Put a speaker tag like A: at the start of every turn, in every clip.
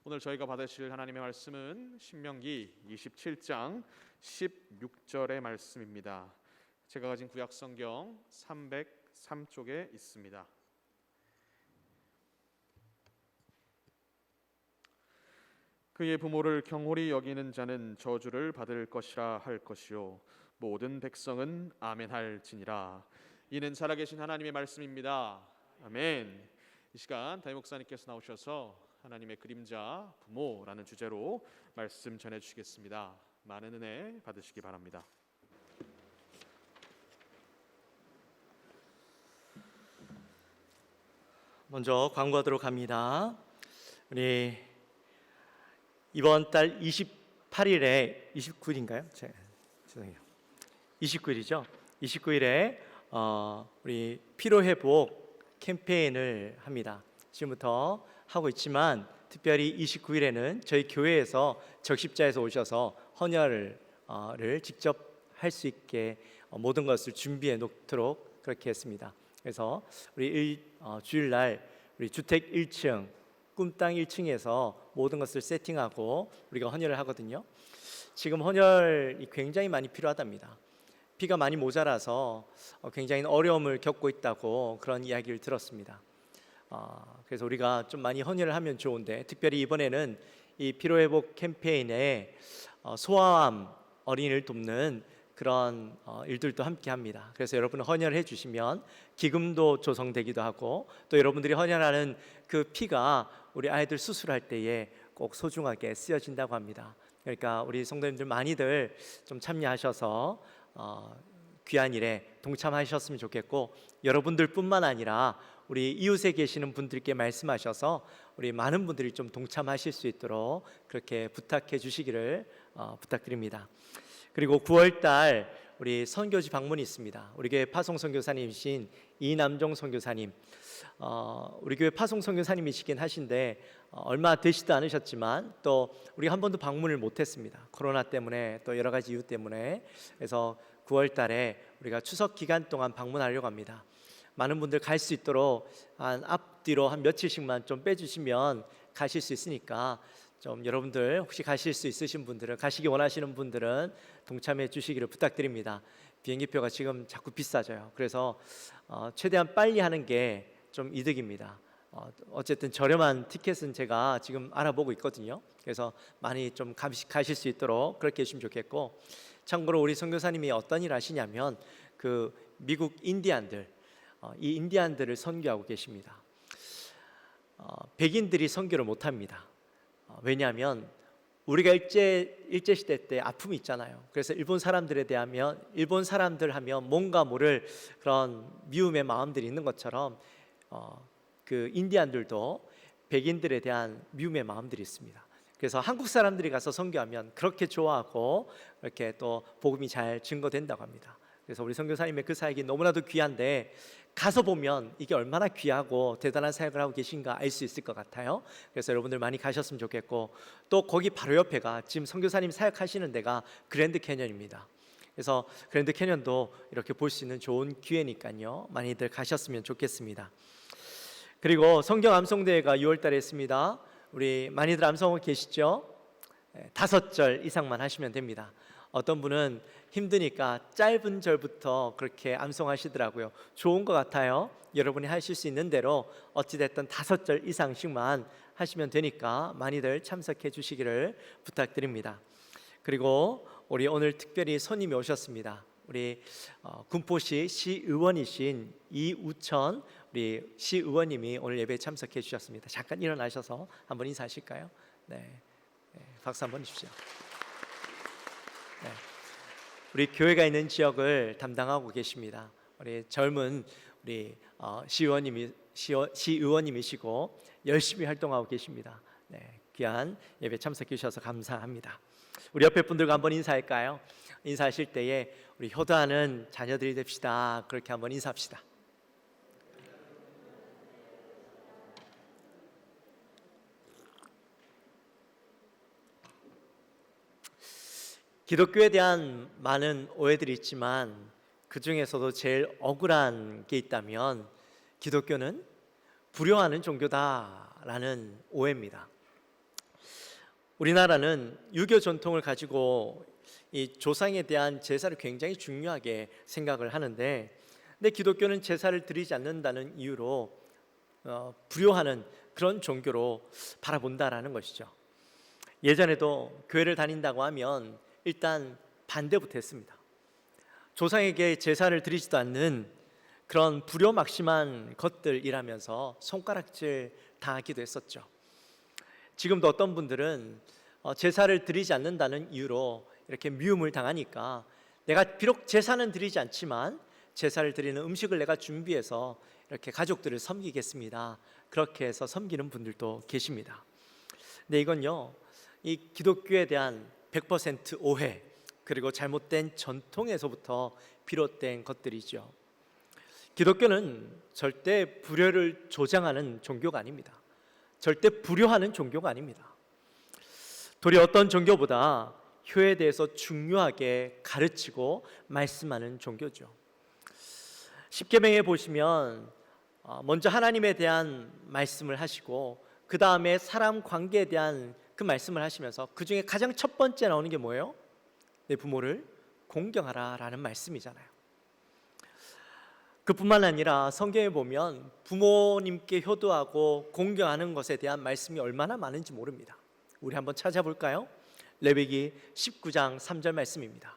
A: 오늘 저희가 받으실 하나님의 말씀은 신명기 27장 16절의 말씀입니다. 제가 가진 구약성경 303쪽에 있습니다. 그의 부모를 경홀히 여기는 자는 저주를 받을 것이라 할 것이요 모든 백성은 아멘할지니라. 이는 살아계신 하나님의 말씀입니다. 아멘. 이 시간 담임 목사님께서 나오셔서 하나님의 그림자 부모라는 주제로 말씀 전해주시겠습니다. 많은 은혜 받으시기 바랍니다.
B: 먼저 광고하도록 합니다. 우리 이번 달 28일에 29일인가요? 죄송해요. 29일이죠. 29일에 우리 피로회복 캠페인을 합니다. 지금부터 하고 있지만 특별히 29일에는 저희 교회에서 적십자에서 오셔서 헌혈을 직접 할 수 있게 모든 것을 준비해 놓도록 그렇게 했습니다. 그래서 우리 주일날 우리 주택 1층 꿈땅 1층에서 모든 것을 세팅하고 우리가 헌혈을 하거든요. 지금 헌혈이 굉장히 많이 필요하답니다. 피가 많이 모자라서 굉장히 어려움을 겪고 있다고 그런 이야기를 들었습니다. 그래서 우리가 좀 많이 헌혈을 하면 좋은데, 특별히 이번에는 이 피로회복 캠페인에 소아암 어린이를 돕는 그런 일들도 함께 합니다. 그래서 여러분 헌혈을 해주시면 기금도 조성되기도 하고, 또 여러분들이 헌혈하는 그 피가 우리 아이들 수술할 때에 꼭 소중하게 쓰여진다고 합니다. 그러니까 우리 성도님들 많이들 좀 참여하셔서 귀한 일에 동참하셨으면 좋겠고, 여러분들뿐만 아니라 우리 이웃에 계시는 분들께 말씀하셔서 우리 많은 분들이 좀 동참하실 수 있도록 그렇게 부탁해 주시기를 부탁드립니다. 그리고 9월달 우리 선교지 방문이 있습니다. 우리 교회 파송 선교사님이신 이남종 선교사님, 우리 교회 파송 선교사님이시긴 하신데 얼마 되시도 않으셨지만 또 우리 한 번도 방문을 못했습니다. 코로나 때문에 또 여러 가지 이유 때문에. 그래서 9월달에 우리가 추석 기간 동안 방문하려고 합니다. 많은 분들 갈 수 있도록 앞뒤로 한 며칠씩만 좀 빼주시면 가실 수 있으니까, 좀 여러분들 혹시 가실 수 있으신 분들은, 가시기 원하시는 분들은 동참해 주시기를 부탁드립니다. 비행기표가 지금 자꾸 비싸져요. 그래서 최대한 빨리 하는 게 좀 이득입니다. 어쨌든 저렴한 티켓은 제가 지금 알아보고 있거든요. 그래서 많이 좀 가실 수 있도록 그렇게 해주시면 좋겠고, 참고로 우리 선교사님이 어떤 일 하시냐면 그 미국 인디안들, 이 인디안들을 선교하고 계십니다. 백인들이 선교를 못합니다. 왜냐하면 우리가 일제시대 때 아픔이 있잖아요. 그래서 일본 사람들 하면 뭔가 모를 그런 미움의 마음들이 있는 것처럼 그 인디안들도 백인들에 대한 미움의 마음들이 있습니다. 그래서 한국 사람들이 가서 선교하면 그렇게 좋아하고 이렇게 또 복음이 잘 증거된다고 합니다. 그래서 우리 선교사님의 그 사역이 너무나도 귀한데, 가서 보면 이게 얼마나 귀하고 대단한 사역을 하고 계신가 알 수 있을 것 같아요. 그래서 여러분들 많이 가셨으면 좋겠고, 또 거기 바로 옆에가 지금 선교사님 사역하시는 데가 그랜드 캐년입니다. 그래서 그랜드 캐년도 이렇게 볼 수 있는 좋은 기회니까요, 많이들 가셨으면 좋겠습니다. 그리고 성경 암송대회가 6월 달에 있습니다. 우리 많이들 암송하고 계시죠? 5절 이상만 하시면 됩니다. 어떤 분은 힘드니까 짧은 절부터 그렇게 암송하시더라고요. 좋은 것 같아요. 여러분이 하실 수 있는 대로 어찌됐든 5절 이상씩만 하시면 되니까 많이들 참석해 주시기를 부탁드립니다. 그리고 우리 오늘 특별히 손님이 오셨습니다. 우리 군포시 시의원이신 이우천 우리 시의원님이 오늘 예배에 참석해 주셨습니다. 잠깐 일어나셔서 한번 인사하실까요? 네, 박수 한번 주십시오. 네. 우리 교회가 있는 지역을 담당하고 계십니다. 우리 젊은 우리 시의원님이시고 열심히 활동하고 계십니다. 네, 귀한 예배 참석해 주셔서 감사합니다. 우리 옆에 분들과 한번 인사할까요? 인사하실 때에 우리 효도하는 자녀들이 됩시다. 그렇게 한번 인사합시다. 기독교에 대한 많은 오해들이 있지만 그 중에서도 제일 억울한 게 있다면 기독교는 불효하는 종교다라는 오해입니다. 우리나라는 유교 전통을 가지고 이 조상에 대한 제사를 굉장히 중요하게 생각을 하는데, 근데 기독교는 제사를 드리지 않는다는 이유로 불효하는 그런 종교로 바라본다라는 것이죠. 예전에도 교회를 다닌다고 하면 일단 반대부터 했습니다. 조상에게 제사를 드리지도 않는 그런 불효막심한 것들이라면서 손가락질 당하기도 했었죠. 지금도 어떤 분들은 제사를 드리지 않는다는 이유로 이렇게 미움을 당하니까 내가 비록 제사는 드리지 않지만 제사를 드리는 음식을 내가 준비해서 이렇게 가족들을 섬기겠습니다. 그렇게 해서 섬기는 분들도 계십니다. 근데 이건요, 이 기독교에 대한 100% 오해, 그리고 잘못된 전통에서부터 비롯된 것들이죠. 기독교는 절대 불효를 조장하는 종교가 아닙니다. 절대 불효하는 종교가 아닙니다. 도리어 어떤 종교보다 효에 대해서 중요하게 가르치고 말씀하는 종교죠. 십계명에 보시면 먼저 하나님에 대한 말씀을 하시고 그 다음에 사람 관계에 대한 그 말씀을 하시면서 그 중에 가장 첫 번째 나오는 게 뭐예요? 내 부모를 공경하라 라는 말씀이잖아요. 그뿐만 아니라 성경에 보면 부모님께 효도하고 공경하는 것에 대한 말씀이 얼마나 많은지 모릅니다. 우리 한번 찾아볼까요? 레위기 19장 3절 말씀입니다.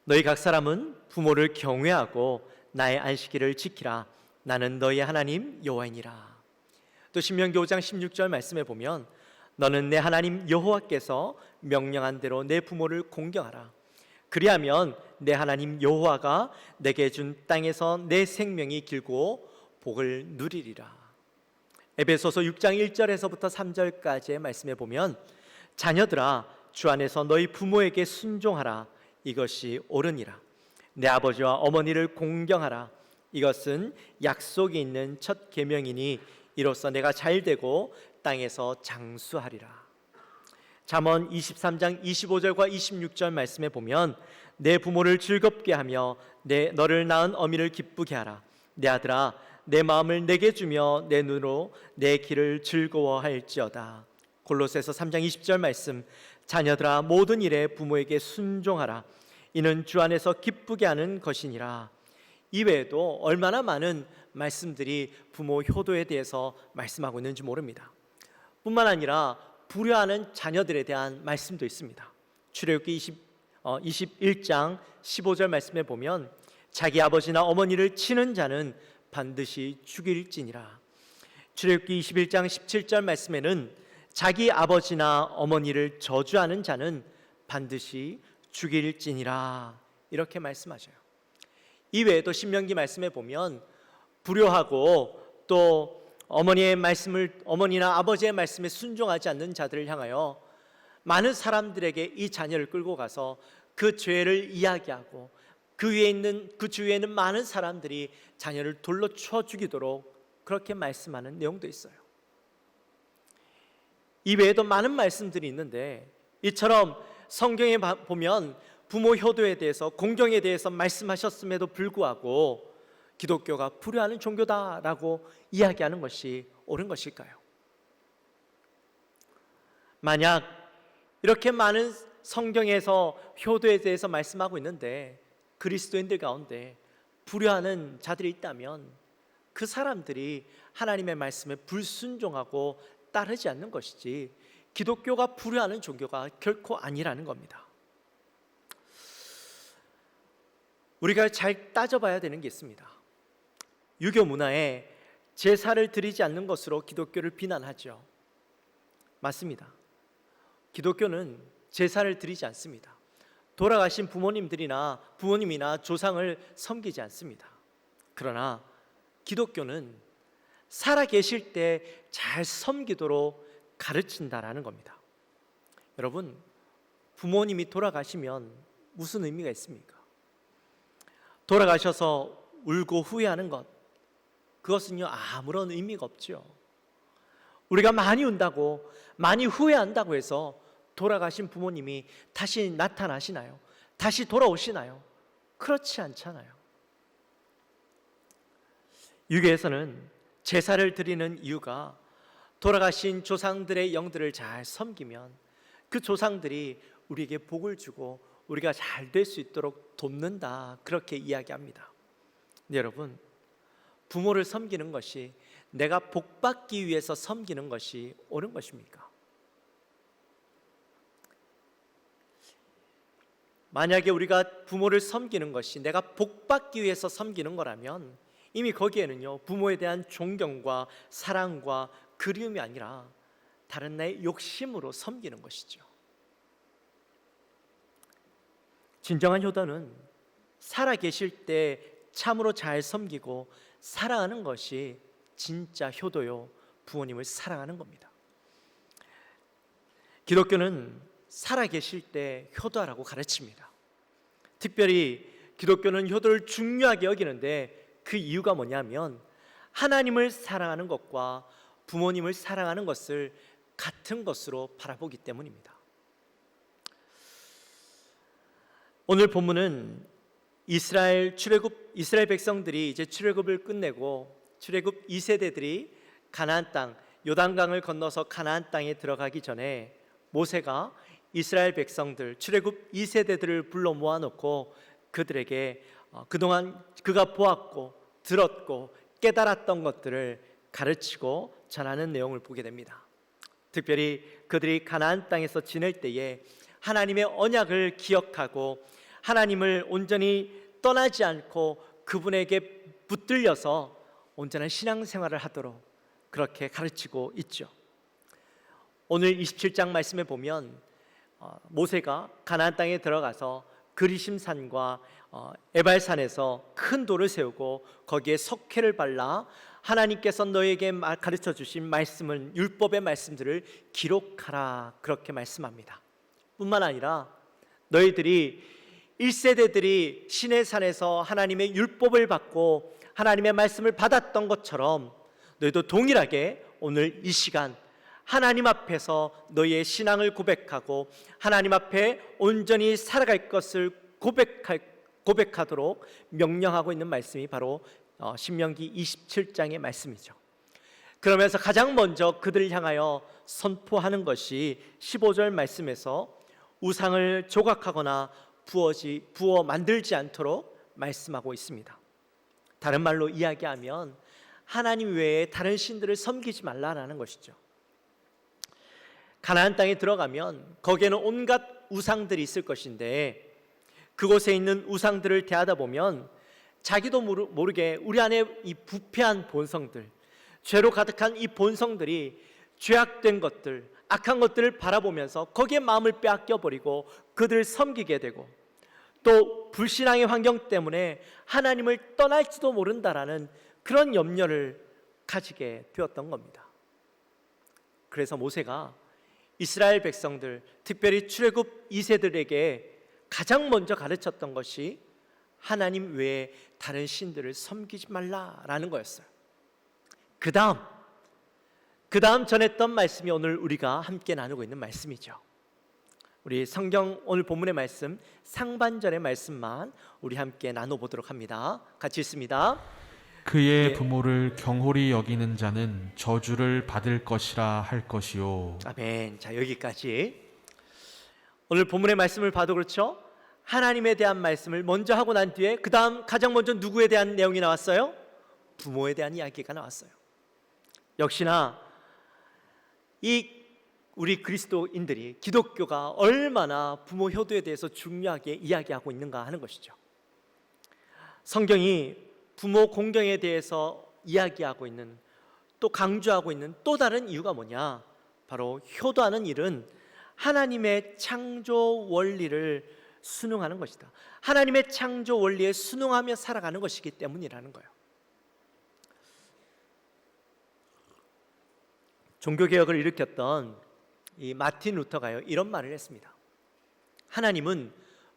B: 너희 각 사람은 부모를 경외하고 나의 안식일을 지키라. 나는 너희 하나님 여호와이니라. 또 신명기 5장 16절 말씀에 보면 너는 내 하나님 여호와께서 명령한 대로 내 부모를 공경하라. 그리하면 내 하나님 여호와가 내게 준 땅에서 내 생명이 길고 복을 누리리라. 에베소서 6장 1절에서부터 3절까지의 말씀에 보면 자녀들아 주 안에서 너희 부모에게 순종하라. 이것이 옳으니라. 내 아버지와 어머니를 공경하라. 이것은 약속이 있는 첫 계명이니 이로써 내가 잘되고 땅에서 장수하리라. 잠언 23장 25절과 26절 말씀에 보면 내 부모를 즐겁게 하며 너를 낳은 어미를 기쁘게 하라. 내 아들아 내 마음을 내게 주며 내 눈으로 내 길을 즐거워할지어다. 골로새서 3장 20절 말씀 자녀들아 모든 일에 부모에게 순종하라. 이는 주 안에서 기쁘게 하는 것이니라. 이외에도 얼마나 많은 말씀들이 부모 효도에 대해서 말씀하고 있는지 모릅니다. 뿐만 아니라 불효하는 자녀들에 대한 말씀도 있습니다. 출애굽기 21장 15절 말씀에 보면 자기 아버지나 어머니를 치는 자는 반드시 죽일지니라. 출애굽기 21장 17절 말씀에는 자기 아버지나 어머니를 저주하는 자는 반드시 죽일지니라 이렇게 말씀하셔요. 이외에도 신명기 말씀에 보면 불효하고 또 어머니나 아버지의 말씀에 순종하지 않는 자들을 향하여 많은 사람들에게 이 자녀를 끌고 가서 그 죄를 이야기하고 그 주위에 있는 많은 사람들이 자녀를 돌로 쳐 죽이도록 그렇게 말씀하는 내용도 있어요. 이외에도 많은 말씀들이 있는데 이처럼 성경에 보면 부모 효도에 대해서 공경에 대해서 말씀하셨음에도 불구하고 기독교가 불효하는 종교다라고 이야기하는 것이 옳은 것일까요? 만약 이렇게 많은 성경에서 효도에 대해서 말씀하고 있는데 그리스도인들 가운데 불효하는 자들이 있다면 그 사람들이 하나님의 말씀에 불순종하고 따르지 않는 것이지 기독교가 불효하는 종교가 결코 아니라는 겁니다. 우리가 잘 따져봐야 되는 게 있습니다. 유교 문화에 제사를 드리지 않는 것으로 기독교를 비난하죠. 맞습니다. 기독교는 제사를 드리지 않습니다. 돌아가신 부모님이나 조상을 섬기지 않습니다. 그러나 기독교는 살아계실 때 잘 섬기도록 가르친다라는 겁니다. 여러분, 부모님이 돌아가시면 무슨 의미가 있습니까? 돌아가셔서 울고 후회하는 것, 그것은요 아무런 의미가 없죠. 우리가 많이 운다고 많이 후회한다고 해서 돌아가신 부모님이 다시 나타나시나요? 다시 돌아오시나요? 그렇지 않잖아요. 유교에서는 제사를 드리는 이유가 돌아가신 조상들의 영들을 잘 섬기면 그 조상들이 우리에게 복을 주고 우리가 잘 될 수 있도록 돕는다, 그렇게 이야기합니다. 근데 여러분, 부모를 섬기는 것이 내가 복받기 위해서 섬기는 것이 옳은 것입니까? 만약에 우리가 부모를 섬기는 것이 내가 복받기 위해서 섬기는 거라면 이미 거기에는요, 부모에 대한 존경과 사랑과 그리움이 아니라 다른 나의 욕심으로 섬기는 것이죠. 진정한 효도는 살아계실 때 참으로 잘 섬기고 사랑하는 것이 진짜 효도요, 부모님을 사랑하는 겁니다. 기독교는 살아계실 때 효도하라고 가르칩니다. 특별히 기독교는 효도를 중요하게 여기는데 그 이유가 뭐냐면 하나님을 사랑하는 것과 부모님을 사랑하는 것을 같은 것으로 바라보기 때문입니다. 오늘 본문은 이스라엘 백성들이 이제 출애굽을 끝내고 출애굽 2세대들이 가나안 땅, 요단강을 건너서 가나안 땅에 들어가기 전에 모세가 이스라엘 백성들, 출애굽 2세대들을 불러 모아놓고 그들에게 그동안 그가 보았고 들었고 깨달았던 것들을 가르치고 전하는 내용을 보게 됩니다. 특별히 그들이 가나안 땅에서 지낼 때에 하나님의 언약을 기억하고 하나님을 온전히 떠나지 않고 그분에게 붙들려서 온전한 신앙생활을 하도록 그렇게 가르치고 있죠. 오늘 27장 말씀에 보면 모세가 가나안 땅에 들어가서 그리심산과 에발산에서 큰 돌을 세우고 거기에 석회를 발라 하나님께서 너에게 가르쳐 주신 말씀은 율법의 말씀들을 기록하라, 그렇게 말씀합니다. 뿐만 아니라 너희들이 1세대들이 시내산에서 하나님의 율법을 받고 하나님의 말씀을 받았던 것처럼 너희도 동일하게 오늘 이 시간 하나님 앞에서 너희의 신앙을 고백하고 하나님 앞에 온전히 살아갈 것을 고백하도록 명령하고 있는 말씀이 바로 신명기 27장의 말씀이죠. 그러면서 가장 먼저 그들을 향하여 선포하는 것이 15절 말씀에서 우상을 조각하거나 부어 만들지 않도록 말씀하고 있습니다. 다른 말로 이야기하면 하나님 외에 다른 신들을 섬기지 말라라는 것이죠. 가나안 땅에 들어가면 거기에는 온갖 우상들이 있을 것인데 그곳에 있는 우상들을 대하다 보면 자기도 모르게 우리 안에 이 부패한 본성들, 죄로 가득한 이 본성들이 죄악된 것들, 악한 것들을 바라보면서 거기에 마음을 빼앗겨 버리고 그들을 섬기게 되고 또 불신앙의 환경 때문에 하나님을 떠날지도 모른다라는 그런 염려를 가지게 되었던 겁니다. 그래서 모세가 이스라엘 백성들, 특별히 출애굽 2세들에게 가장 먼저 가르쳤던 것이 하나님 외에 다른 신들을 섬기지 말라라는 거였어요. 그 다음 전했던 말씀이 오늘 우리가 함께 나누고 있는 말씀이죠. 우리 성경 오늘 본문의 말씀 상반절의 말씀만 우리 함께 나눠보도록 합니다. 같이 읽습니다.
A: 그의 부모를 경홀히 여기는 자는 저주를 받을 것이라 할 것이요.
B: 아멘. 자, 여기까지. 오늘 본문의 말씀을 봐도 그렇죠? 하나님에 대한 말씀을 먼저 하고 난 뒤에 그 다음 가장 먼저 누구에 대한 내용이 나왔어요? 부모에 대한 이야기가 나왔어요. 역시나 우리 그리스도인들이, 기독교가 얼마나 부모 효도에 대해서 중요하게 이야기하고 있는가 하는 것이죠. 성경이 부모 공경에 대해서 이야기하고 있는, 또 강조하고 있는 또 다른 이유가 뭐냐? 바로 효도하는 일은 하나님의 창조 원리를 순응하는 것이다. 하나님의 창조 원리에 순응하며 살아가는 것이기 때문이라는 거예요. 종교개혁을 일으켰던 이 마틴 루터가요, 이런 말을 했습니다. 하나님은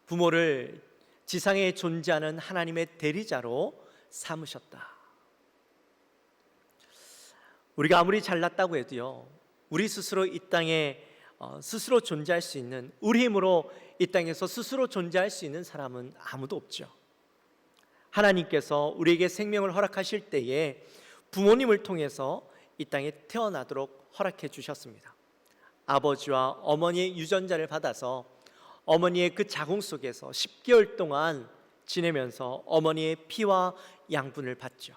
B: 부모를 지상에 존재하는 하나님의 대리자로 삼으셨다. 우리가 아무리 잘났다고 해도요, 우리 스스로 이 땅에 스스로 존재할 수 있는, 우리 힘으로 이 땅에서 스스로 존재할 수 있는 사람은 아무도 없죠. 하나님께서 우리에게 생명을 허락하실 때에 부모님을 통해서 이 땅에 태어나도록 허락해 주셨습니다. 아버지와 어머니의 유전자를 받아서 어머니의 그 자궁 속에서 10개월 동안 지내면서 어머니의 피와 양분을 받죠.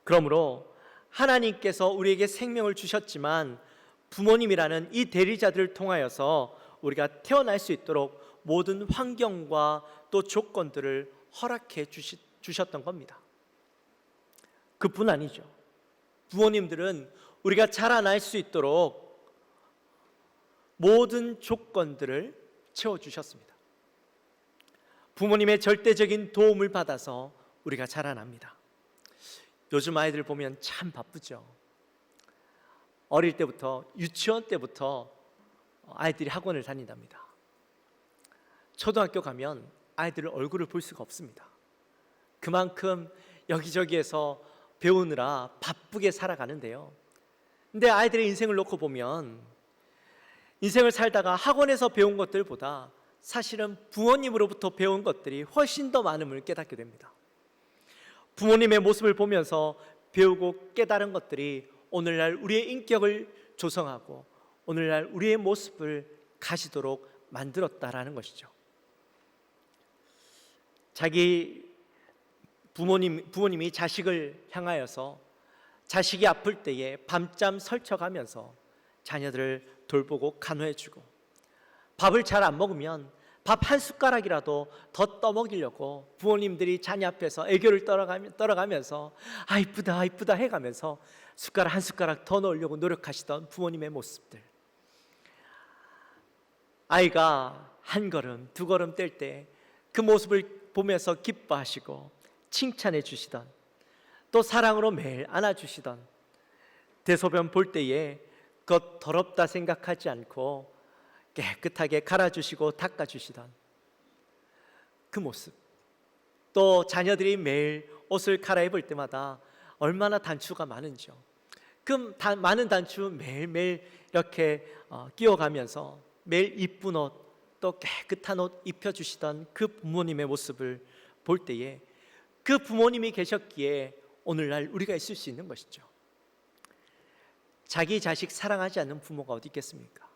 B: 그러므로 하나님께서 우리에게 생명을 주셨지만 부모님이라는 이 대리자들을 통하여서 우리가 태어날 수 있도록 모든 환경과 또 조건들을 허락해 주셨던 겁니다. 그뿐 아니죠. 부모님들은 우리가 자라날 수 있도록 모든 조건들을 채워주셨습니다. 부모님의 절대적인 도움을 받아서 우리가 자라납니다. 요즘 아이들 보면 참 바쁘죠. 어릴 때부터, 유치원 때부터 아이들이 학원을 다닌답니다. 초등학교 가면 아이들의 얼굴을 볼 수가 없습니다. 그만큼 여기저기에서 배우느라 바쁘게 살아가는데요. 근데 아이들의 인생을 놓고 보면 인생을 살다가 학원에서 배운 것들보다 사실은 부모님으로부터 배운 것들이 훨씬 더 많음을 깨닫게 됩니다. 부모님의 모습을 보면서 배우고 깨달은 것들이 오늘날 우리의 인격을 조성하고 오늘날 우리의 모습을 가지도록 만들었다라는 것이죠. 자기 부모님이 자식을 향하여서 자식이 아플 때에 밤잠 설쳐가면서 자녀들을 돌보고 간호해주고, 밥을 잘 안 먹으면 밥 한 숟가락이라도 더 떠먹이려고 부모님들이 자녀 앞에서 애교를 떨어가면서 아 이쁘다 이쁘다 해가면서 숟가락 한 숟가락 더 넣으려고 노력하시던 부모님의 모습들, 아이가 한 걸음 두 걸음 뗄 때 그 모습을 보면서 기뻐하시고 칭찬해 주시던, 또 사랑으로 매일 안아주시던, 대소변 볼 때에 그것 더럽다 생각하지 않고 깨끗하게 갈아주시고 닦아주시던 그 모습, 또 자녀들이 매일 옷을 갈아입을 때마다 얼마나 단추가 많은지요. 그 많은 단추 매일매일 이렇게 끼워가면서 매일 이쁜 옷, 또 깨끗한 옷 입혀주시던 그 부모님의 모습을 볼 때에 그 부모님이 계셨기에 오늘날 우리가 있을 수 있는 것이죠. 자기 자식 사랑하지 않는 부모가 어디 있겠습니까?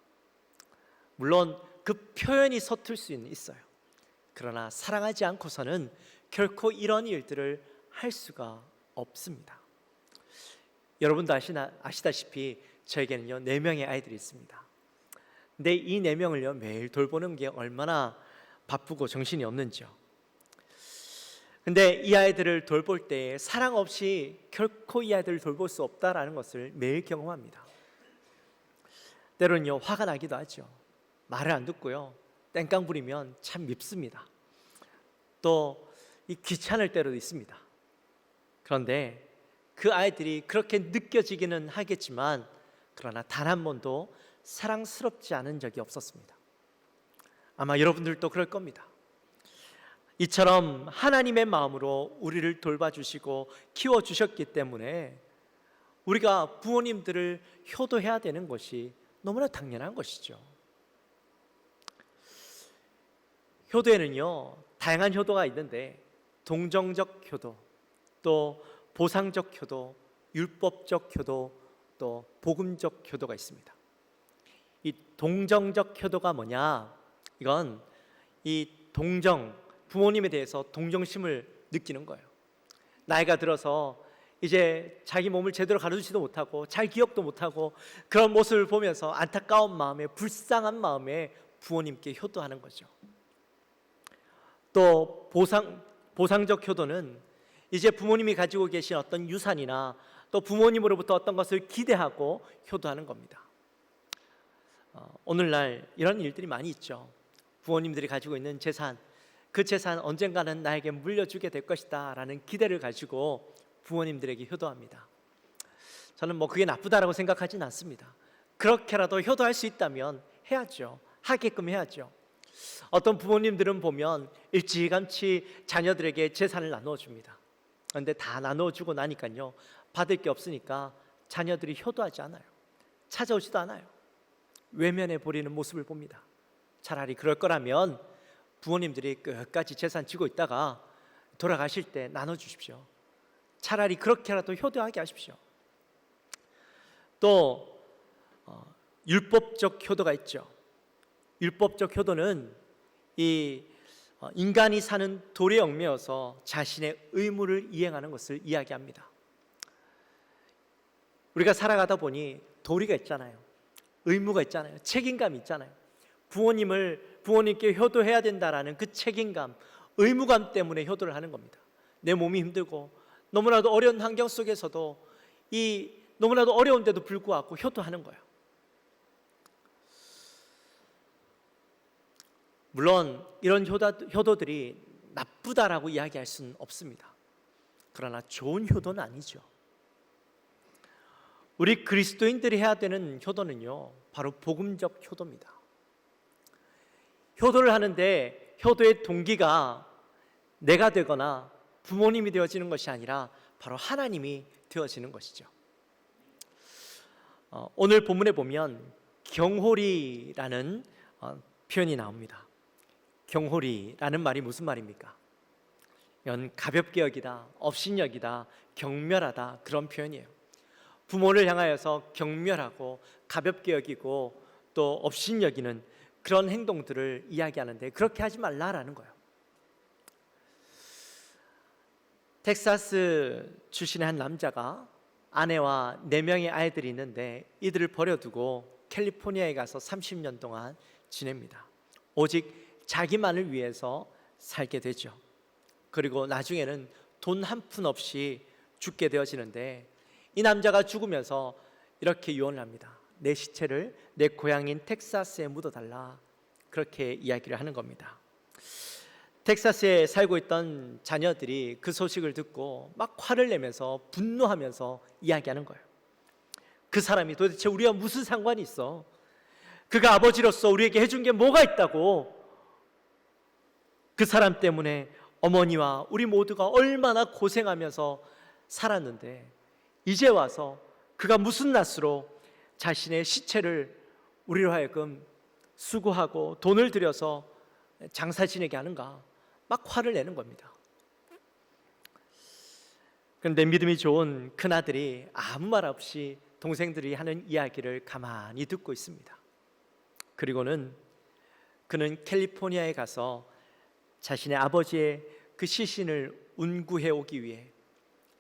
B: 물론 그 표현이 서툴 수는 있어요. 그러나 사랑하지 않고서는 결코 이런 일들을 할 수가 없습니다. 여러분도 아시다시피 저에게는요 4명의 아이들이 있습니다. 근데 이 4명을요 매일 돌보는 게 얼마나 바쁘고 정신이 없는지요. 근데 이 아이들을 돌볼 때 사랑 없이 결코 이 아이들을 돌볼 수 없다라는 것을 매일 경험합니다. 때로는요 화가 나기도 하죠. 말을 안 듣고요 땡깡 부리면 참 밉습니다. 또 이 귀찮을 때도 있습니다. 그런데 그 아이들이 그렇게 느껴지기는 하겠지만 그러나 단 한 번도 사랑스럽지 않은 적이 없었습니다. 아마 여러분들도 그럴 겁니다. 이처럼 하나님의 마음으로 우리를 돌봐주시고 키워주셨기 때문에 우리가 부모님들을 효도해야 되는 것이 너무나 당연한 것이죠. 효도에는요 다양한 효도가 있는데 동정적 효도, 또 보상적 효도, 율법적 효도, 또 복음적 효도가 있습니다. 이 동정적 효도가 뭐냐? 이건 이 부모님에 대해서 동정심을 느끼는 거예요. 나이가 들어서 이제 자기 몸을 제대로 가르치지도 못하고 잘 기억도 못하고 그런 모습을 보면서 안타까운 마음에, 불쌍한 마음에 부모님께 효도하는 거죠. 또 보상적 효도는 이제 부모님이 가지고 계신 어떤 유산이나 또 부모님으로부터 어떤 것을 기대하고 효도하는 겁니다. 오늘날 이런 일들이 많이 있죠. 부모님들이 가지고 있는 재산, 그 재산 언젠가는 나에게 물려주게 될 것이다 라는 기대를 가지고 부모님들에게 효도합니다. 저는 그게 나쁘다라고 생각하지는 않습니다. 그렇게라도 효도할 수 있다면 해야죠. 하게끔 해야죠. 어떤 부모님들은 보면 일찌감치 자녀들에게 재산을 나누어 줍니다. 그런데 다 나누어 주고 나니까요 받을 게 없으니까 자녀들이 효도하지 않아요. 찾아오지도 않아요. 외면해 버리는 모습을 봅니다. 차라리 그럴 거라면 부모님들이 끝까지 재산 지고 있다가 돌아가실 때 나눠주십시오. 차라리 그렇게라도 효도하게 하십시오. 또 율법적 효도가 있죠. 율법적 효도는 이 인간이 사는 도리에 얽매여서 자신의 의무를 이행하는 것을 이야기합니다. 우리가 살아가다 보니 도리가 있잖아요. 의무가 있잖아요. 책임감이 있잖아요. 부모님께 효도해야 된다라는 그 책임감, 의무감 때문에 효도를 하는 겁니다. 내 몸이 힘들고 너무나도 어려운 환경 속에서도 너무나도 어려운데도 불구하고 효도하는 거예요. 물론 이런 효도들이 나쁘다라고 이야기할 수는 없습니다. 그러나 좋은 효도는 아니죠. 우리 그리스도인들이 해야 되는 효도는요, 바로 복음적 효도입니다. 효도를 하는데 효도의 동기가 내가 되거나 부모님이 되어지는 것이 아니라 바로 하나님이 되어지는 것이죠. 오늘 본문에 보면 경홀이라는 표현이 나옵니다. 경홀이라는 말이 무슨 말입니까? 이건 가볍게 여기다, 업신여기다, 경멸하다, 그런 표현이에요. 부모를 향하여서 경멸하고 가볍게 여기고 또 업신여기는 그런 행동들을 이야기하는데, 그렇게 하지 말라라는 거예요. 텍사스 출신의 한 남자가 아내와 4명의 아이들이 있는데 이들을 버려두고 캘리포니아에 가서 30년 동안 지냅니다. 오직 자기만을 위해서 살게 되죠. 그리고 나중에는 돈 한 푼 없이 죽게 되어지는데, 이 남자가 죽으면서 이렇게 유언을 합니다. 내 시체를 내 고향인 텍사스에 묻어달라, 그렇게 이야기를 하는 겁니다. 텍사스에 살고 있던 자녀들이 그 소식을 듣고 막 화를 내면서 분노하면서 이야기하는 거예요. 그 사람이 도대체 우리와 무슨 상관이 있어? 그가 아버지로서 우리에게 해준 게 뭐가 있다고? 그 사람 때문에 어머니와 우리 모두가 얼마나 고생하면서 살았는데, 이제 와서 그가 무슨 낯으로 자신의 시체를 우리로 하여금 수고하고 돈을 들여서 장사 지내게 하는가? 막 화를 내는 겁니다. 그런데 믿음이 좋은 큰아들이 아무 말 없이 동생들이 하는 이야기를 가만히 듣고 있습니다. 그리고는 그는 캘리포니아에 가서 자신의 아버지의 그 시신을 운구해 오기 위해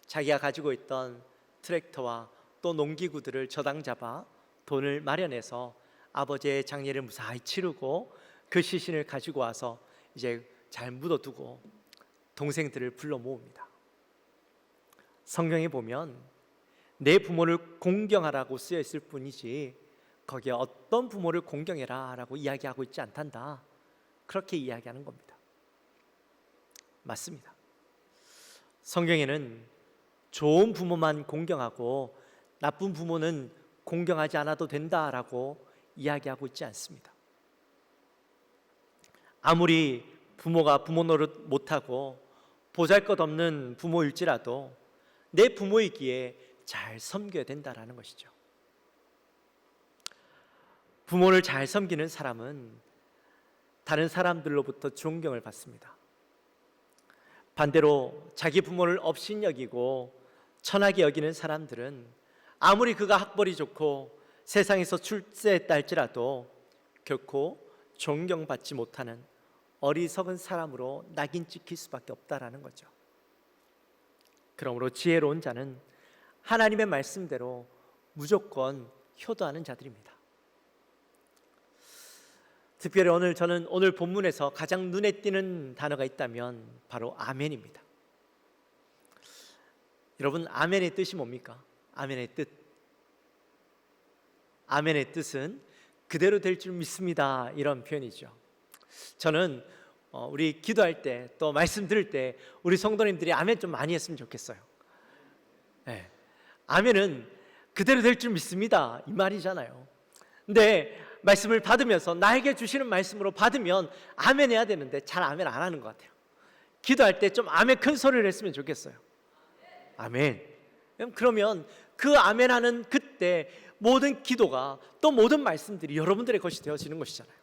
B: 자기가 가지고 있던 트랙터와 또 농기구들을 저당 잡아 돈을 마련해서 아버지의 장례를 무사히 치르고 그 시신을 가지고 와서 이제 잘 묻어두고 동생들을 불러 모읍니다. 성경에 보면 내 부모를 공경하라고 쓰여 있을 뿐이지 거기에 어떤 부모를 공경해라 라고 이야기하고 있지 않단다, 그렇게 이야기하는 겁니다. 맞습니다. 성경에는 좋은 부모만 공경하고 나쁜 부모는 공경하지 않아도 된다라고 이야기하고 있지 않습니다. 아무리 부모가 부모 노릇 못하고 보잘것없는 부모일지라도 내 부모이기에 잘 섬겨야 된다라는 것이죠. 부모를 잘 섬기는 사람은 다른 사람들로부터 존경을 받습니다. 반대로 자기 부모를 업신여기고 천하게 여기는 사람들은 아무리 그가 학벌이 좋고 세상에서 출세했다 할지라도 결코 존경받지 못하는 어리석은 사람으로 낙인 찍힐 수밖에 없다라는 거죠. 그러므로 지혜로운 자는 하나님의 말씀대로 무조건 효도하는 자들입니다. 특별히 저는 오늘 본문에서 가장 눈에 띄는 단어가 있다면 바로 아멘입니다. 여러분, 아멘의 뜻이 뭡니까? 아멘의 뜻. 아멘의 뜻은 그대로 될 줄 믿습니다, 이런 표현이죠. 저는 우리 기도할 때 또 말씀 들을 때 우리 성도님들이 아멘 좀 많이 했으면 좋겠어요. 네. 아멘은 그대로 될 줄 믿습니다, 이 말이잖아요. 근데 말씀을 받으면서 나에게 주시는 말씀으로 받으면 아멘 해야 되는데 잘 아멘 안 하는 것 같아요. 기도할 때 좀 아멘 큰 소리를 했으면 좋겠어요. 아멘. 그러면 그 아멘 하는 그때 모든 기도가 또 모든 말씀들이 여러분들의 것이 되어지는 것이잖아요.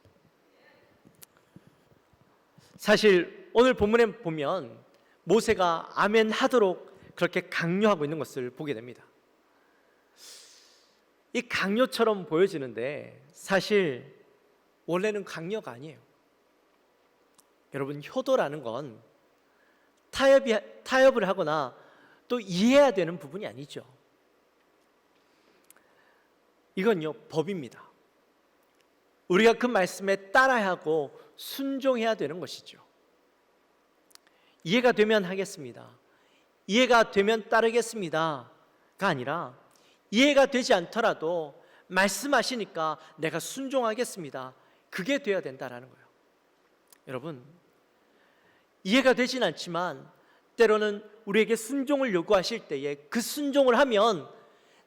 B: 사실 오늘 본문에 보면 모세가 아멘 하도록 그렇게 강요하고 있는 것을 보게 됩니다. 이 강요처럼 보여지는데 사실 원래는 강요가 아니에요. 여러분, 효도라는 건 타협을 하거나 또 이해해야 되는 부분이 아니죠. 이건요, 법입니다. 우리가 그 말씀에 따라야 하고 순종해야 되는 것이죠. 이해가 되면 하겠습니다. 이해가 되면 따르겠습니다가 아니라 이해가 되지 않더라도 말씀하시니까 내가 순종하겠습니다. 그게 되어야 된다라는 거예요. 여러분, 이해가 되진 않지만 때로는 우리에게 순종을 요구하실 때에 그 순종을 하면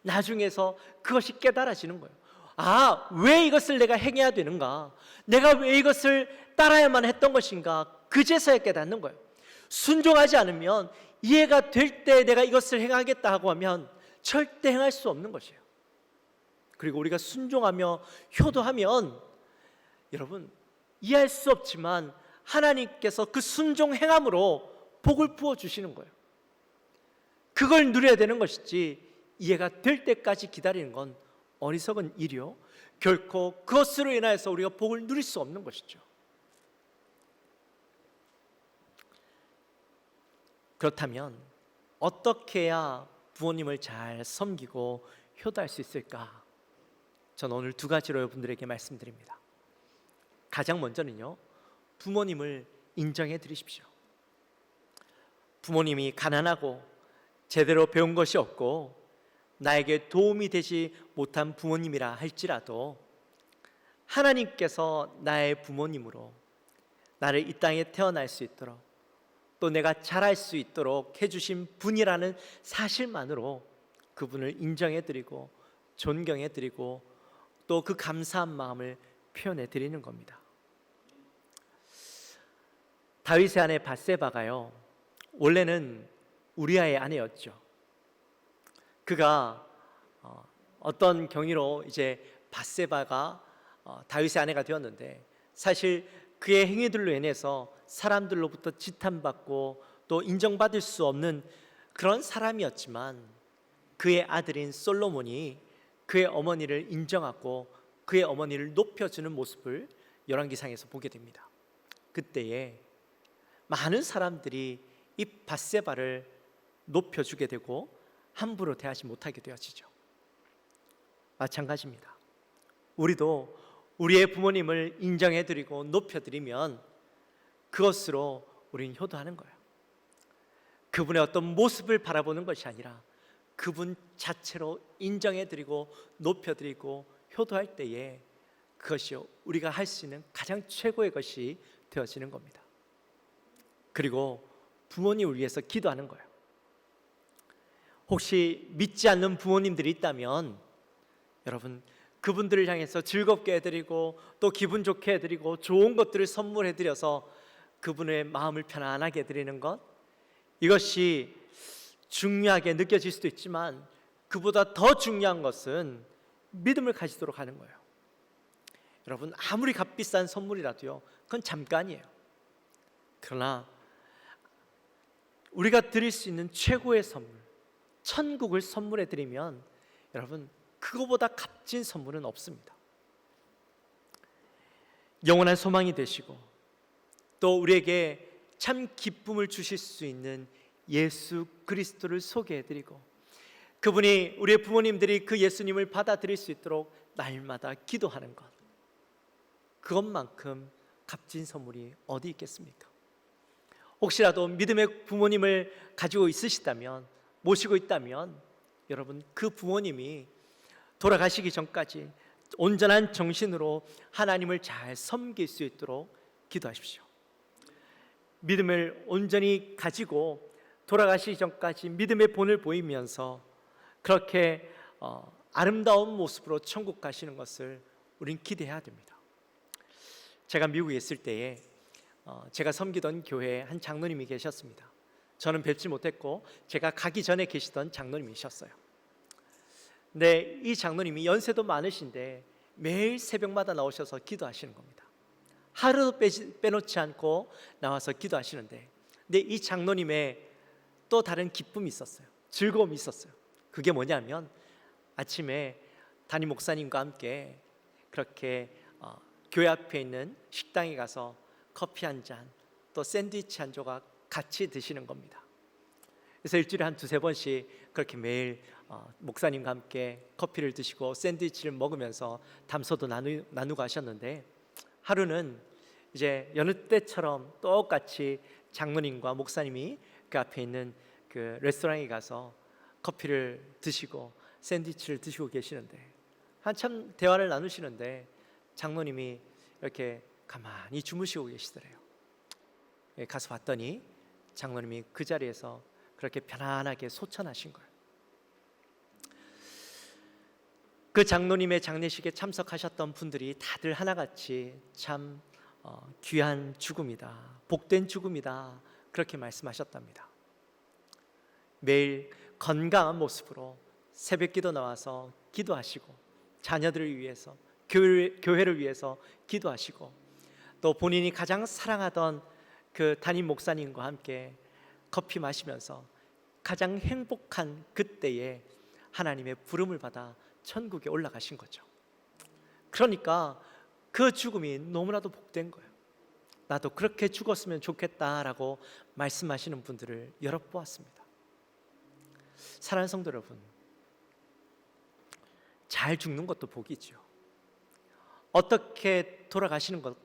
B: 나중에서 그것이 깨달아지는 거예요. 아, 왜 이것을 내가 행해야 되는가? 내가 왜 이것을 따라야만 했던 것인가? 그제서야 깨닫는 거예요. 순종하지 않으면 이해가 될 때 내가 이것을 행하겠다 하고 하면 절대 행할 수 없는 것이에요. 그리고 우리가 순종하며 효도하면 여러분, 이해할 수 없지만 하나님께서 그 순종 행함으로 복을 부어 주시는 거예요. 그걸 누려야 되는 것이지 이해가 될 때까지 기다리는 건 어리석은 일이요, 결코 그것으로 인하여서 우리가 복을 누릴 수 없는 것이죠. 그렇다면 어떻게 해야 부모님을 잘 섬기고 효도할 수 있을까? 저는 오늘 두 가지로 여러분들에게 말씀드립니다. 가장 먼저는요, 부모님을 인정해 드리십시오. 부모님이 가난하고 제대로 배운 것이 없고 나에게 도움이 되지 못한 부모님이라 할지라도 하나님께서 나의 부모님으로 나를 이 땅에 태어날 수 있도록 또 내가 자랄 수 있도록 해주신 분이라는 사실만으로 그분을 인정해드리고 존경해드리고 또 그 감사한 마음을 표현해드리는 겁니다. 다윗의 아내 밧세바가요, 원래는 우리아의 아내였죠. 그가 어떤 경위로 이제 밧세바가 다윗의 아내가 되었는데 사실 그의 행위들로 인해서 사람들로부터 지탄받고 또 인정받을 수 없는 그런 사람이었지만 그의 아들인 솔로몬이 그의 어머니를 인정하고 그의 어머니를 높여주는 모습을 열왕기상에서 보게 됩니다. 그때에 많은 사람들이 이 밧세바를 높여주게 되고 함부로 대하지 못하게 되어지죠. 마찬가지입니다. 우리도 우리의 부모님을 인정해드리고 높여드리면 그것으로 우리는 효도하는 거예요. 그분의 어떤 모습을 바라보는 것이 아니라 그분 자체로 인정해드리고 높여드리고 효도할 때에 그것이 우리가 할 수 있는 가장 최고의 것이 되어지는 겁니다. 그리고 부모님을 위해서 기도하는 거예요. 혹시 믿지 않는 부모님들이 있다면 여러분, 그분들을 향해서 즐겁게 해드리고 또 기분 좋게 해드리고 좋은 것들을 선물해드려서 그분의 마음을 편안하게 해드리는 것, 이것이 중요하게 느껴질 수도 있지만 그보다 더 중요한 것은 믿음을 가지도록 하는 거예요. 여러분, 아무리 값비싼 선물이라도요, 그건 잠깐이에요. 그러나 우리가 드릴 수 있는 최고의 선물, 천국을 선물해 드리면 여러분, 그거보다 값진 선물은 없습니다. 영원한 소망이 되시고 또 우리에게 참 기쁨을 주실 수 있는 예수 그리스도를 소개해 드리고 그분이 우리의 부모님들이 그 예수님을 받아들일 수 있도록 날마다 기도하는 것, 그것만큼 값진 선물이 어디 있겠습니까? 혹시라도 믿음의 부모님을 가지고 있으시다면, 모시고 있다면 여러분, 그 부모님이 돌아가시기 전까지 온전한 정신으로 하나님을 잘 섬길 수 있도록 기도하십시오. 믿음을 온전히 가지고 돌아가시기 전까지 믿음의 본을 보이면서 그렇게 아름다운 모습으로 천국 가시는 것을 우린 기대해야 됩니다. 제가 미국에 있을 때에 제가 섬기던 교회에 한 장로님이 계셨습니다. 저는 뵙지 못했고 제가 가기 전에 계시던 장로님이셨어요. 근데 이 장로님이 연세도 많으신데 매일 새벽마다 나오셔서 기도하시는 겁니다. 하루도 빼놓지 않고 나와서 기도하시는데, 근데 이 장로님의 또 다른 기쁨이 있었어요. 즐거움이 있었어요. 그게 뭐냐면 아침에 담임 목사님과 함께 그렇게 교회 앞에 있는 식당에 가서 커피 한 잔, 또 샌드위치 한 조각 같이 드시는 겁니다. 그래서 일주일에 한 두세 번씩 그렇게 매일 목사님과 함께 커피를 드시고 샌드위치를 먹으면서 담소도 나누고 하셨는데, 하루는 이제 여느 때처럼 똑같이 장로님과 목사님이 그 앞에 있는 그 레스토랑에 가서 커피를 드시고 샌드위치를 드시고 계시는데, 한참 대화를 나누시는데 장로님이 이렇게 가만히 주무시고 계시더래요. 가서 봤더니 장로님이 그 자리에서 그렇게 편안하게 소천하신 거예요. 그 장로님의 장례식에 참석하셨던 분들이 다들 하나같이 참 귀한 죽음이다, 복된 죽음이다, 그렇게 말씀하셨답니다. 매일 건강한 모습으로 새벽기도 나와서 기도하시고, 자녀들을 위해서, 교회를 위해서 기도하시고, 또 본인이 가장 사랑하던 그 담임 목사님과 함께 커피 마시면서 가장 행복한 그때에 하나님의 부름을 받아 천국에 올라가신 거죠. 그러니까 그 죽음이 너무나도 복된 거예요. 나도 그렇게 죽었으면 좋겠다라고 말씀하시는 분들을 여러 보았습니다. 사랑하는 성도 여러분, 잘 죽는 것도 복이죠. 어떻게 돌아가시는가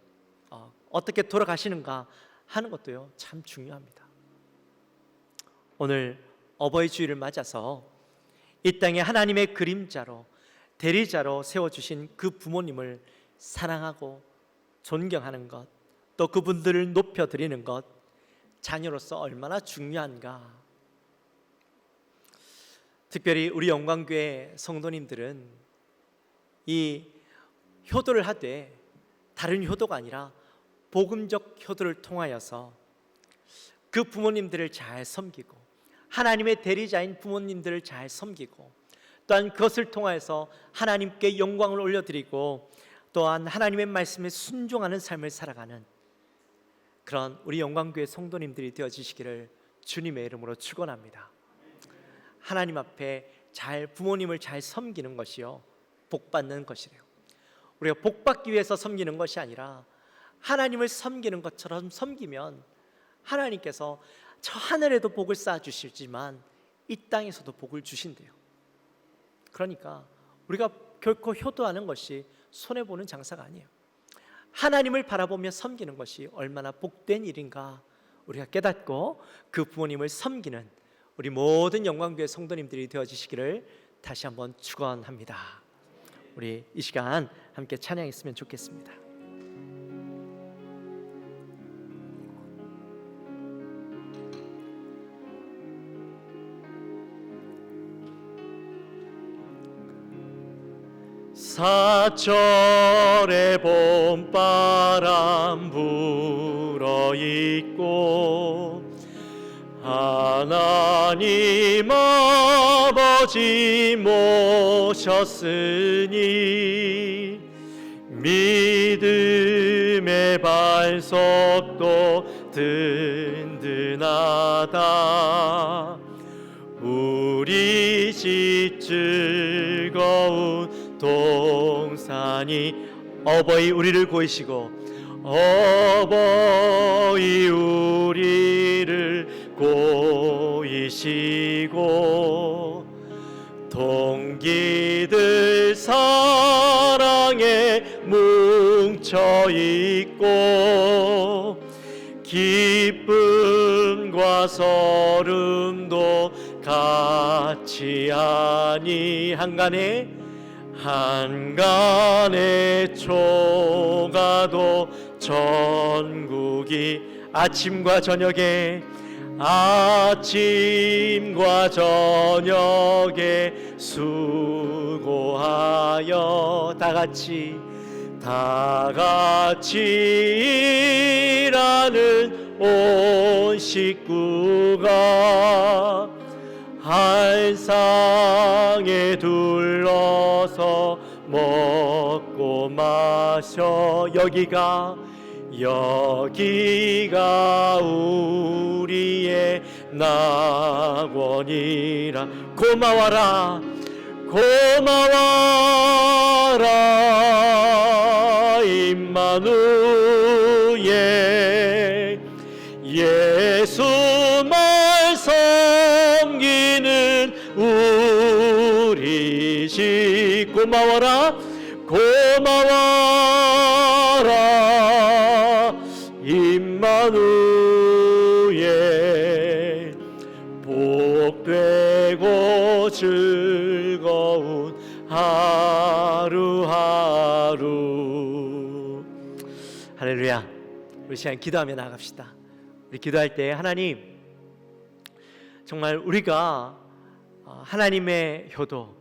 B: 하는 것도요, 참 중요합니다. 오늘 어버이 주일을 맞아서 이 땅에 하나님의 그림자로, 대리자로 세워주신 그 부모님을 사랑하고 존경하는 것, 또 그분들을 높여드리는 것, 자녀로서 얼마나 중요한가. 특별히 우리 영광교회 성도님들은 이 효도를 하되 다른 효도가 아니라 복음적 효도를 통하여서 그 부모님들을 잘 섬기고, 하나님의 대리자인 부모님들을 잘 섬기고, 또한 그것을 통하여서 하나님께 영광을 올려드리고, 또한 하나님의 말씀에 순종하는 삶을 살아가는 그런 우리 영광교회 성도님들이 되어지시기를 주님의 이름으로 축원합니다. 하나님 앞에 부모님을 잘 섬기는 것이요, 복받는 것이래요. 우리가 복받기 위해서 섬기는 것이 아니라 하나님을 섬기는 것처럼 섬기면 하나님께서 저 하늘에도 복을 쌓아주시지만 이 땅에서도 복을 주신대요. 그러니까 우리가 결코 효도하는 것이 손해보는 장사가 아니에요. 하나님을 바라보며 섬기는 것이 얼마나 복된 일인가 우리가 깨닫고 그 부모님을 섬기는 우리 모든 영광교회 성도님들이 되어지시기를 다시 한번 축원합니다. 우리 이 시간 함께 찬양했으면 좋겠습니다.
C: 사철의 봄바람 불어있고 하나님 아버지 모셨으니 믿음의 반석도 든든하다. 우리 집 즐거운 동산이
B: 어버이 우리를 고이시고,
C: 어버이 우리를 고이시고 동기들 사랑에 뭉쳐있고 기쁨과 서름도 같이 하니 한간의 초가도 전국이 아침과 저녁에 수고하여 다 같이 일하는 온 식구가 한 상에 둘러서 먹고 마셔. 여기가 우리의 낙원이라. 고마워라 임마누엘 예수만 섬기는 우리 집 고마워라 고마워라 임마누엘 복되고 즐거운 하루하루. 할렐루야. 우리 시간 기도하며 나갑시다. 우리 기도할 때 하나님, 정말 우리가 하나님의 효도,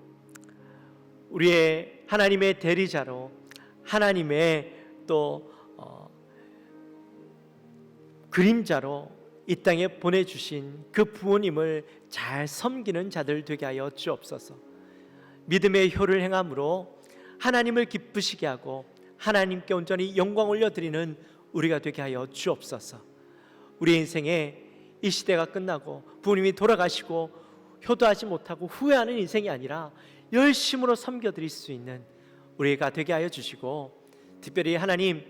C: 우리의 하나님의 대리자로 하나님의 또 그림자로 이 땅에 보내주신 그 부모님을 잘 섬기는 자들 되게 하여 주옵소서. 믿음의 효를 행함으로 하나님을 기쁘시게 하고 하나님께 온전히 영광 올려드리는 우리가 되게 하여 주옵소서. 우리 인생에 이 시대가 끝나고 부모님이 돌아가시고 효도하지 못하고 후회하는 인생이 아니라 열심으로 섬겨드릴 수 있는 우리가 되게 하여 주시고, 특별히 하나님,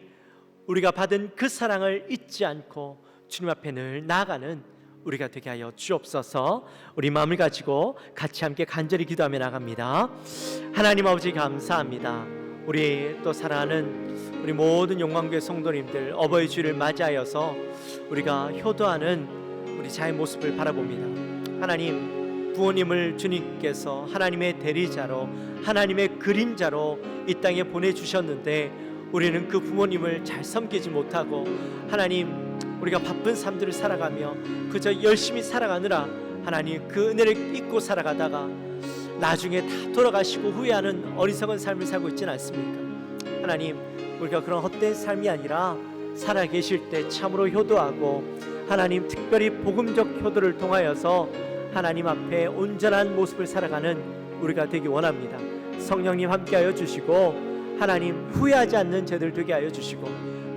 C: 우리가 받은 그 사랑을 잊지 않고 주님 앞에 늘 나아가는 우리가 되게 하여 주옵소서. 우리 마음을 가지고 같이 함께 간절히 기도하며 나갑니다. 하나님 아버지 감사합니다. 우리 또 사랑하는 우리 모든 영광교회 성도님들, 어버이 주일을 맞이하여서 우리가 효도하는 우리 자의 모습을 바라봅니다. 하나님, 부모님을 주님께서 하나님의 대리자로 하나님의 그림자로 이 땅에 보내주셨는데 우리는 그 부모님을 잘 섬기지 못하고 하나님, 우리가 바쁜 삶들을 살아가며 그저 열심히 살아가느라 하나님 그 은혜를 잊고 살아가다가 나중에 다 돌아가시고 후회하는 어리석은 삶을 살고 있지는 않습니까? 하나님, 우리가 그런 헛된 삶이 아니라 살아계실 때 참으로 효도하고 하나님, 특별히 복음적 효도를 통하여서 하나님 앞에 온전한 모습을 살아가는 우리가 되기 원합니다. 성령님 함께하여 주시고 하나님, 후회하지 않는 저희들 되게 하여 주시고,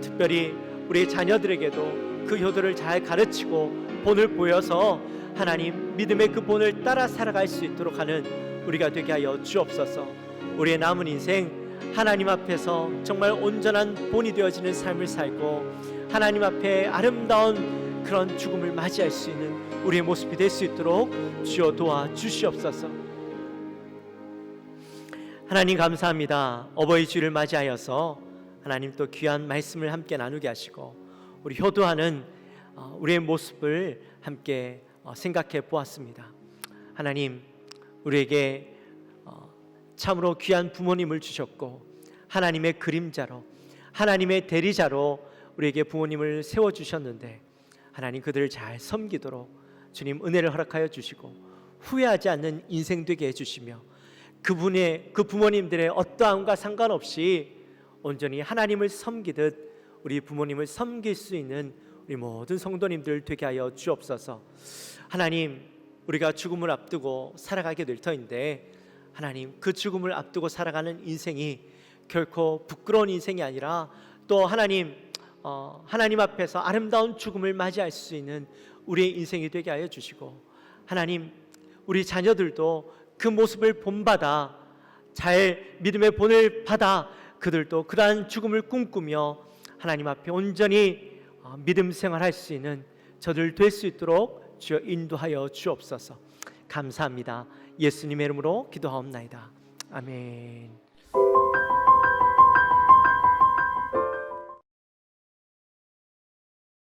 C: 특별히 우리 자녀들에게도 그 효도를 잘 가르치고 본을 보여서 하나님, 믿음의 그 본을 따라 살아갈 수 있도록 하는 우리가 되게 하여 주옵소서. 우리의 남은 인생 하나님 앞에서 정말 온전한 본이 되어지는 삶을 살고 하나님 앞에 아름다운 그런 죽음을 맞이할 수 있는 우리의 모습이 될 수 있도록 주여 도와주시옵소서. 하나님 감사합니다. 어버이 주일을 맞이하여서 하나님 또 귀한 말씀을 함께 나누게 하시고 우리 효도하는 우리의 모습을 함께 생각해 보았습니다. 하나님, 우리에게 참으로 귀한 부모님을 주셨고 하나님의 그림자로 하나님의 대리자로 우리에게 부모님을 세워주셨는데 하나님, 그들을 잘 섬기도록 주님 은혜를 허락하여 주시고 후회하지 않는 인생 되게 해주시며 그 부모님들의 어떠함과 상관없이 온전히 하나님을 섬기듯 우리 부모님을 섬길 수 있는 우리 모든 성도님들 되게 하여 주옵소서. 하나님, 우리가 죽음을 앞두고 살아가게 될 터인데 하나님, 그 죽음을 앞두고 살아가는 인생이 결코 부끄러운 인생이 아니라 또 하나님 앞에서 아름다운 죽음을 맞이할 수 있는 우리의 인생이 되게 하여 주시고, 하나님, 우리 자녀들도 그 모습을 본받아 잘 믿음의 본을 받아 그들도 그러한 죽음을 꿈꾸며 하나님 앞에 온전히 믿음 생활할 수 있는 저들 될 수 있도록 주여 인도하여 주옵소서. 감사합니다. 예수님의 이름으로 기도하옵나이다. 아멘.